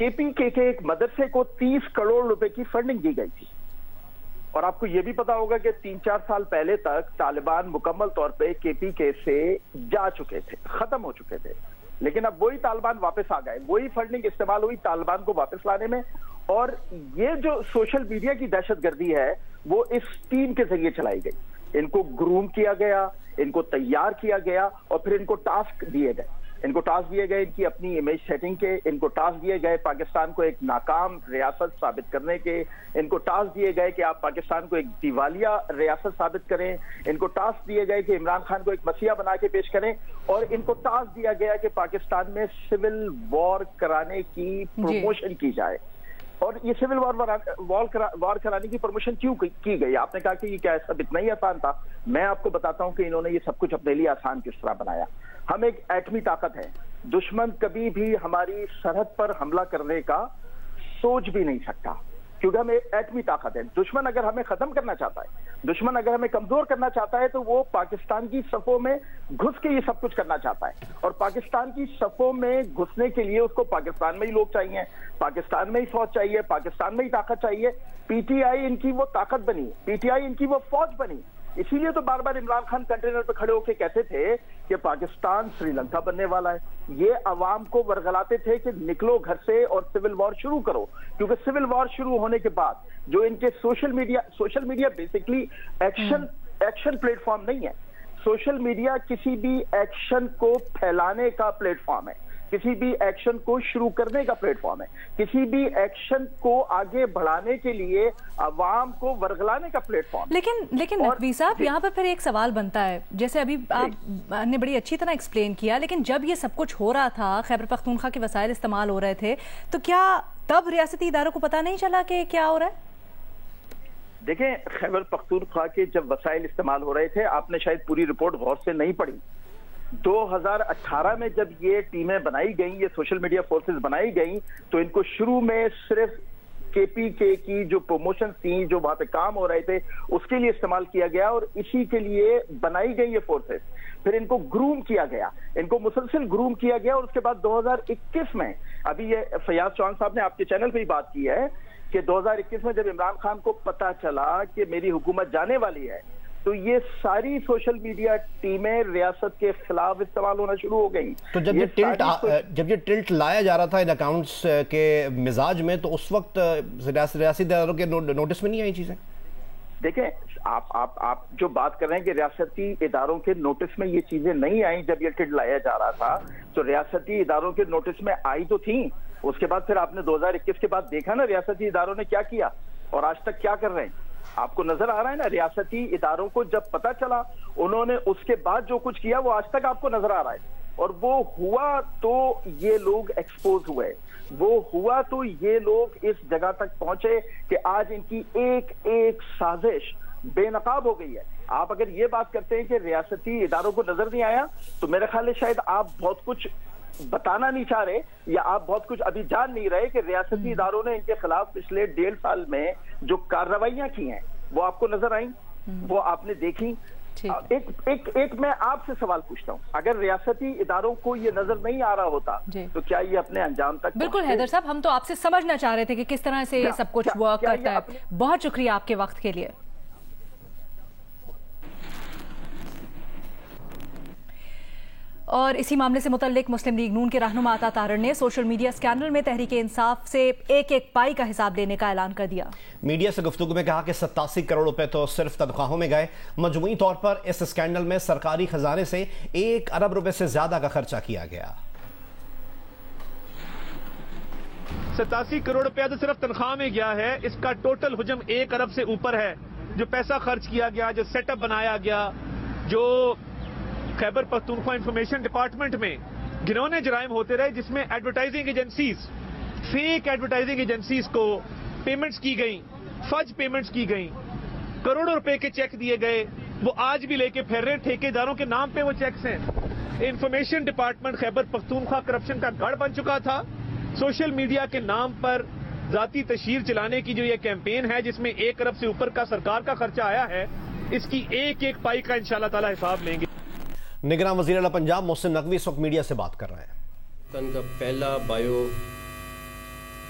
KPK کے ایک مدرسے کو 30 کروڑ روپے کی فنڈنگ دی گئی تھی. اور آپ کو یہ بھی پتا ہوگا کہ 3-4 سال پہلے تک طالبان مکمل طور پہ KPK سے جا چکے تھے, ختم ہو چکے تھے, لیکن اب وہی طالبان واپس آ گئے, وہی فنڈنگ استعمال ہوئی طالبان کو واپس لانے میں. اور یہ جو سوشل میڈیا کی دہشت گردی ہے وہ اس ٹیم کے ذریعے چلائی گئی. ان کو گروم کیا گیا, ان کو تیار کیا گیا, اور پھر ان کو ٹاسک دیے گئے. ان کو ٹاسک دیے گئے ان کی اپنی امیج سیٹنگ کے, ان کو ٹاسک دیے گئے پاکستان کو ایک ناکام ریاست ثابت کرنے کے, ان کو ٹاسک دیے گئے کہ آپ پاکستان کو ایک دیوالیہ ریاست ثابت کریں, ان کو ٹاسک دیے گئے کہ عمران خان کو ایک مسیحا بنا کے پیش کریں, اور ان کو ٹاسک دیا گیا کہ پاکستان میں سول وار کرانے کی پروموشن کی جائے. اور یہ سول وار کرانے کی پروموشن کیوں کی گئی؟ آپ نے کہا کہ یہ کیا سب اتنا ہی آسان تھا. میں آپ کو بتاتا ہوں کہ انہوں نے یہ سب کچھ اپنے لیے آسان کس طرح بنایا. ہم ایک ایٹمی طاقت ہے, دشمن کبھی بھی ہماری سرحد پر حملہ کرنے کا سوچ بھی نہیں سکتا, کیونکہ ہم ایک ایٹمی طاقت ہے. دشمن اگر ہمیں ختم کرنا چاہتا ہے, دشمن اگر ہمیں کمزور کرنا چاہتا ہے, تو وہ پاکستان کی صفوں میں گھس کے یہ سب کچھ کرنا چاہتا ہے. اور پاکستان کی صفوں میں گھسنے کے لیے اس کو پاکستان میں ہی لوگ چاہیے, پاکستان میں ہی فوج چاہیے, پاکستان میں ہی طاقت چاہیے. PTI ان کی وہ طاقت بنی, PTI ان کی وہ فوج بنی. اسی لیے تو بار بار عمران خان کنٹینر پہ کھڑے ہو کے کہتے تھے کہ پاکستان سری لنکا بننے والا ہے. یہ عوام کو ورغلاتے تھے کہ نکلو گھر سے اور سول وار شروع کرو, کیونکہ سول وار شروع ہونے کے بعد جو ان کے social media basically action plate form نہیں ہے. سوشل میڈیا کسی بھی ایکشن کو پھیلانے کا پلیٹ فارم ہے, کسی بھی ایکشن کو شروع کرنے کا پلیٹ فارم ہے, کسی بھی ایکشن کو آگے بڑھانے کے لیے عوام کو ورغلانے کا پلیٹ فارم. لیکن نقوی صاحب, یہاں پر پھر ایک سوال بنتا ہے, جیسے ابھی آپ نے بڑی اچھی طرح ایکسپلین کیا, لیکن جب یہ سب کچھ ہو رہا تھا, خیبر پختونخوا کے وسائل استعمال ہو رہے تھے, تو کیا تب ریاستی اداروں کو پتہ نہیں چلا کہ کیا ہو رہا ہے؟ دیکھیں, خیبر پختونخوا کے جب وسائل استعمال ہو رہے تھے, آپ نے شاید پوری رپورٹ غور سے نہیں پڑھی. 2018 میں جب یہ ٹیمیں بنائی گئیں, یہ سوشل میڈیا فورسز بنائی گئیں, تو ان کو شروع میں صرف KPK کی جو پروموشن تھیں, جو وہاں پہ کام ہو رہے تھے, اس کے لیے استعمال کیا گیا, اور اسی کے لیے بنائی گئی یہ فورسز. پھر ان کو گروم کیا گیا, ان کو مسلسل گروم کیا گیا, اور اس کے بعد 2021 میں, ابھی یہ فیاض چوہان صاحب نے آپ کے چینل پہ ہی بات کی ہے کہ 2021 میں جب عمران خان کو پتا چلا کہ میری حکومت جانے والی ہے, تو یہ ساری سوشل میڈیا ٹیمیں ریاست کے خلاف استعمال ہونا شروع ہو گئیں. تو جب یہ ٹلٹ لایا جا رہا تھا ان اکاؤنٹس کے مزاج میں, تو اس وقت ریاستی اداروں کے نوٹس میں نہیں آئی چیزیں؟ دیکھیں, آپ جو بات کر رہے ہیں کہ ریاستی اداروں کے نوٹس میں یہ چیزیں نہیں آئیں جب یہ ٹلٹ لایا جا رہا تھا, تو ریاستی اداروں کے نوٹس میں آئی تو تھیں. اس کے بعد پھر آپ نے 2021 کے بعد دیکھا نا ریاستی اداروں نے کیا کیا اور آج تک کیا کر رہے ہیں. آپ کو نظر آ رہا ہے نا, ریاستی اداروں کو جب پتا چلا انہوں نے اس کے بعد جو کچھ کیا وہ آج تک آپ کو نظر آ رہا ہے. اور وہ ہوا تو یہ لوگ ایکسپوز ہوئے, وہ ہوا تو یہ لوگ اس جگہ تک پہنچے کہ آج ان کی ایک ایک سازش بے نقاب ہو گئی ہے. آپ اگر یہ بات کرتے ہیں کہ ریاستی اداروں کو نظر نہیں آیا, تو میرا خیال ہے شاید آپ بہت کچھ بتانا نہیں چاہ رہے, یا آپ بہت کچھ ابھی جان نہیں رہے کہ ریاستی اداروں نے ان کے خلاف پچھلے 1.5 سال میں جو کارروائیاں کی ہیں وہ آپ کو نظر آئیں, وہ آپ نے دیکھی. ایک میں آپ سے سوال پوچھتا ہوں, اگر ریاستی اداروں کو یہ نظر نہیں آ رہا ہوتا تو کیا یہ اپنے انجام تک؟ بالکل حیدر صاحب, ہم تو آپ سے سمجھنا چاہ رہے تھے کہ کس طرح سے یہ سب کچھ ورک کرتا ہے. بہت شکریہ آپ کے وقت کے لیے. اور اسی معاملے سے متعلق مسلم لیگ نون کے رہنما عطا طاہر نے سوشل میڈیا سکینڈل میں تحریک انصاف سے ایک ایک پائی کا حساب لینے کا اعلان کر دیا. میڈیا سے گفتگو میں کہا کہ 87 کروڑ روپے تو صرف تنخواہوں میں گئے, مجموعی طور پر اس سکینڈل میں سرکاری خزانے سے 1 ارب روپے سے زیادہ کا خرچہ کیا گیا. 87 کروڑ روپیہ تو صرف تنخواہ میں گیا ہے, اس کا ٹوٹل حجم 1 ارب سے اوپر ہے. جو پیسہ خرچ کیا گیا, جو سیٹ اپ بنایا گیا, جو خیبر پختونخوا انفارمیشن ڈپارٹمنٹ میں گھنونے جرائم ہوتے رہے, جس میں advertising agencies, fake advertising agencies کو پیمنٹس کی گئیں, فج پیمنٹس کی گئیں, کروڑوں روپے کے چیک دیے گئے, وہ آج بھی لے کے پھر رہے. ٹھیکیداروں کے نام پہ وہ چیکس ہیں. Information department Khyber Pakhtunkhwa corruption کا گڑھ بن چکا تھا. سوشل میڈیا کے نام پر ذاتی تشہیر چلانے کی جو یہ کیمپین ہے, جس میں 1 ارب سے اوپر کا سرکار کا خرچہ آیا ہے, اس کی ایک ایک پائی کا انشاءاللہ تعالی حساب لیں گے. نگراں وزیر اعلیٰ پنجاب محسن نقوی اس وقت میڈیا سے بات کر رہے ہیں. کا پہلا بائیو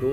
2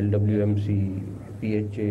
LWMC, PHA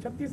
36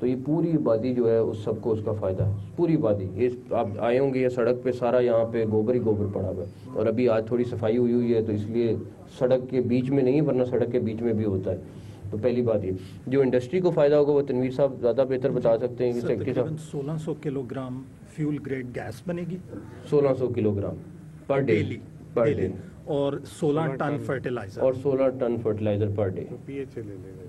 تو یہ پوری آبادی جو ہے اس سب کو اس کا فائدہ ہے, پوری آبادی. آپ آئے ہوں گے یہ سڑک پہ سارا یہاں پہ گوبر ہی گوبر پڑا ہوا ہے, اور ابھی آج تھوڑی صفائی ہوئی ہے تو اس لیے سڑک کے بیچ میں نہیں, ورنہ سڑک کے بیچ میں بھی ہوتا ہے. تو پہلی بات یہ جو انڈسٹری کو فائدہ ہوگا وہ تنویر صاحب زیادہ بہتر بتا سکتے ہیں. 1600 kilo gram fuel grade gas بنے گی, 1600 kilo gram per day, per day, اور 16 ٹن فرٹیلائزر, اور 16 ٹن فرٹیلائزر پر ڈے.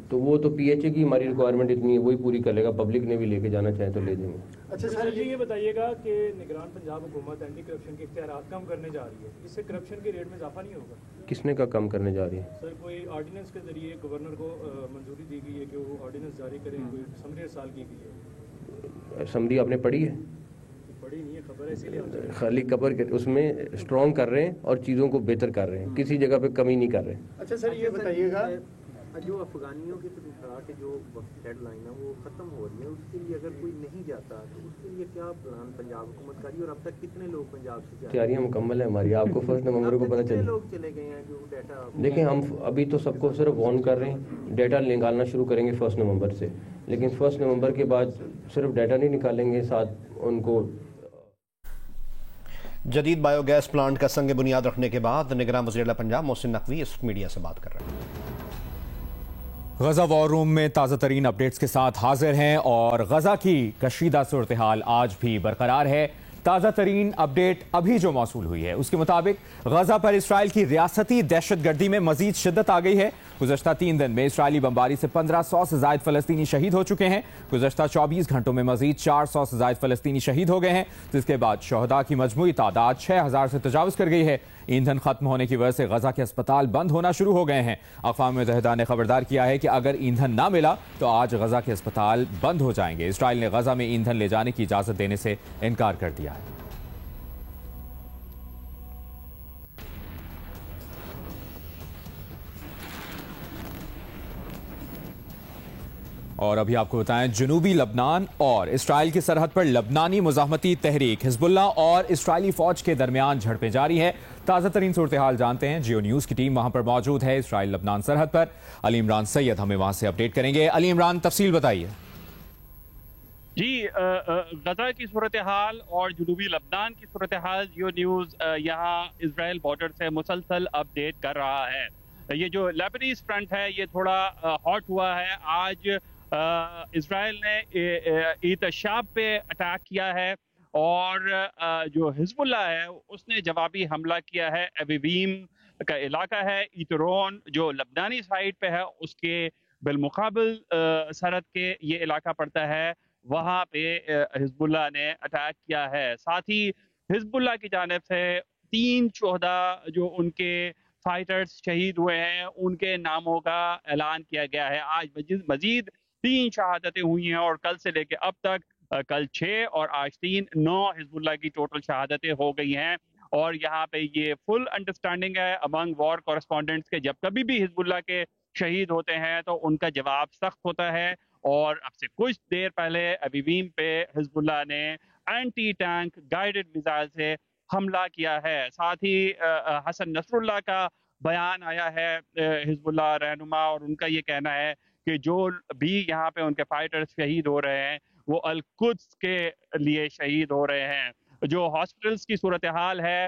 تو وہ تو پی ایچ اے کی ہماری ریکوائرمنٹ اتنی ہے, وہی پوری کر لے گا. پبلک نے بھی لے کے جانا چاہیں تو لے دیں گے. اچھا سر جی یہ بتائیے گا کہ نگران پنجاب حکومت اینٹی کرپشن کے اختیارات کم کرنے جا رہی ہے, اس سے کرپشن کے ریٹ میں اضافہ نہیں ہوگا؟ کس نے کا کم کرنے جا رہی ہے؟ سر کوئی آرڈیننس کے ذریعے گورنر کو منظوری دی گئی ہے کہ وہ آرڈیننس جاری کریں, کوئی سمری ارسال کی گئی ہے. سمری آپ نے پڑھی ہے؟ پڑھی نہیں ہے, خبر ہے اسی لیے خالی خبر اس میں اسٹرانگ کر رہے ہیں اور چیزوں کو بہتر کر رہے ہیں, کسی جگہ پہ کمی نہیں کر رہے. اچھا سر یہ بتائیے گا جو افغانیوں کی کے جو ڈیڈ لائن ہے وہ ختم ہو رہی ہے, اس کے لیے اگر کوئی نہیں جاتا تو اس کے لیے کیا پلان پنجاب حکومت کا, اور اب تک کتنے لوگ پنجاب سے جا رہے ہیں؟ تیاریاں مکمل ہے ہماری. آپ کو 1 نومبر کو پتہ چلے لوگ چلے گئے ہیں جو ڈیٹا. دیکھیں ہم ابھی تو سب کو صرف وارن کر رہے ہیں, ڈیٹا نکالنا شروع کریں گے 1 نومبر سے, لیکن 1 نومبر کے بعد صرف ڈیٹا نہیں نکالیں گے, ساتھ ان کو جدید بایو گیس پلانٹ کا سنگ بنیاد رکھنے کے بعد نگراں وزیر اعلیٰ پنجاب محسن نقوی اس میڈیا سے بات کر رہے ہیں. غزہ وار روم میں تازہ ترین اپڈیٹس کے ساتھ حاضر ہیں, اور غزہ کی کشیدہ صورتحال آج بھی برقرار ہے. تازہ ترین اپڈیٹ ابھی جو موصول ہوئی ہے اس کے مطابق غزہ پر اسرائیل کی ریاستی دہشت گردی میں مزید شدت آ گئی ہے. گزشتہ 3 دن میں اسرائیلی بمباری سے 1500 سے زائد فلسطینی شہید ہو چکے ہیں. گزشتہ 24 گھنٹوں میں مزید 400 سے زائد فلسطینی شہید ہو گئے ہیں, جس کے بعد شہداء کی مجموعی تعداد 6000 سے تجاوز کر گئی ہے. ایندھن ختم ہونے کی وجہ سے غزہ کے اسپتال بند ہونا شروع ہو گئے ہیں. اقوام متحدہ نے خبردار کیا ہے کہ اگر ایندھن نہ ملا تو آج غزہ کے اسپتال بند ہو جائیں گے. اسرائیل نے غزہ میں ایندھن لے جانے کی اجازت دینے سے انکار کر دیا ہے. اور ابھی آپ کو بتائیں, جنوبی لبنان اور اسرائیل کی سرحد پر لبنانی مزاحمتی تحریک حزب اللہ اور اسرائیلی فوج کے درمیان جھڑپیں جاری ہیں. تازہ ترین صورتحال جانتے ہیں, جیو نیوز کی ٹیم وہاں پر موجود ہے اسرائیل لبنان سرحد پر. علی عمران سید ہمیں وہاں سے اپڈیٹ کریں گے. علی عمران, تفصیل بتائیے. جی, غزہ کی صورتحال اور جنوبی لبنان کی صورتحال جیو نیوز یہاں اسرائیل بارڈر سے مسلسل اپڈیٹ کر رہا ہے. یہ جو لیبنیز فرنٹ ہے یہ تھوڑا ہاٹ ہوا ہے. آج اسرائیل نے عید الشاب پہ اٹیک کیا ہے, اور جو حزب اللہ ہے اس نے جوابی حملہ کیا ہے. ایویویم کا علاقہ ہے, ایترون جو لبنانی سائٹ پہ ہے اس کے بالمقابل سرحد کے یہ علاقہ پڑتا ہے, وہاں پہ حزب اللہ نے اٹیک کیا ہے. ساتھ ہی حزب اللہ کی جانب سے 3 شہداء جو ان کے فائٹرز شہید ہوئے ہیں ان کے ناموں کا اعلان کیا گیا ہے. آج مزید 3 شہادتیں ہوئی ہیں, اور کل سے لے کے اب تک کل 6 اور آج 3 9 حزب اللہ کی ٹوٹل شہادتیں ہو گئی ہیں. اور یہاں پہ یہ فل انڈرسٹینڈنگ ہے امنگ وار کورسپونڈنٹس کے, جب کبھی بھی حزب اللہ کے شہید ہوتے ہیں تو ان کا جواب سخت ہوتا ہے. اور اب سے کچھ دیر پہلے ایویویم پہ حزب اللہ نے اینٹی ٹینک گائیڈڈ میزائل سے حملہ کیا ہے. ساتھ ہی حسن نصر اللہ کا بیان آیا ہے, حزب اللہ رہنما, اور ان کا یہ کہنا ہے کہ جو بھی یہاں پہ ان کے فائٹرز شہید ہو رہے ہیں وہ القدس کے لیے شہید ہو رہے ہیں. جو ہاسپٹلز کی صورتحال ہے,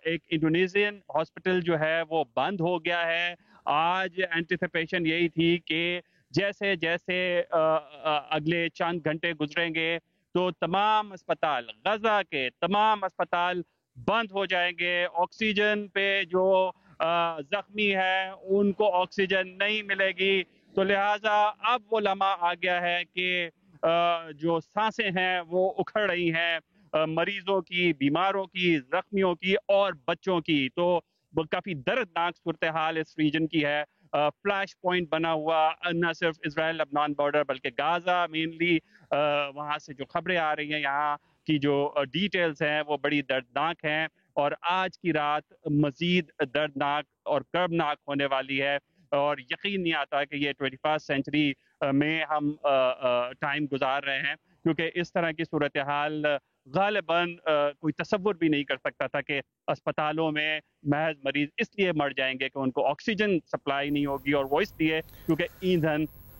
ایک انڈونیزین ہاسپٹل جو ہے وہ بند ہو گیا ہے. آج اینٹیسپیشن یہی تھی کہ جیسے جیسے اگلے چند گھنٹے گزریں گے تو تمام اسپتال, غزہ کے تمام اسپتال بند ہو جائیں گے. آکسیجن پہ جو زخمی ہے ان کو آکسیجن نہیں ملے گی, تو لہٰذا اب وہ لمحہ آ گیا ہے کہ جو سانسیں ہیں وہ اکھڑ رہی ہیں مریضوں کی, بیماروں کی, زخمیوں کی اور بچوں کی. تو کافی دردناک صورتحال اس ریجن کی ہے. فلیش پوائنٹ بنا ہوا نہ صرف اسرائیل لبنان بارڈر بلکہ غزہ مینلی, وہاں سے جو خبریں آ رہی ہیں یہاں کی جو ڈیٹیلز ہیں وہ بڑی دردناک ہیں, اور آج کی رات مزید دردناک اور کربناک ہونے والی ہے. اور یقین نہیں آتا کہ یہ 21 سینچری میں ہم ٹائم گزار رہے ہیں, کیونکہ اس طرح کی صورتحال غالباً کوئی تصور بھی نہیں کر سکتا تھا کہ اسپتالوں میں محض مریض اس لیے مر جائیں گے کہ ان کو آکسیجن سپلائی نہیں ہوگی, اور وہ اس لیے کیونکہ ایندھن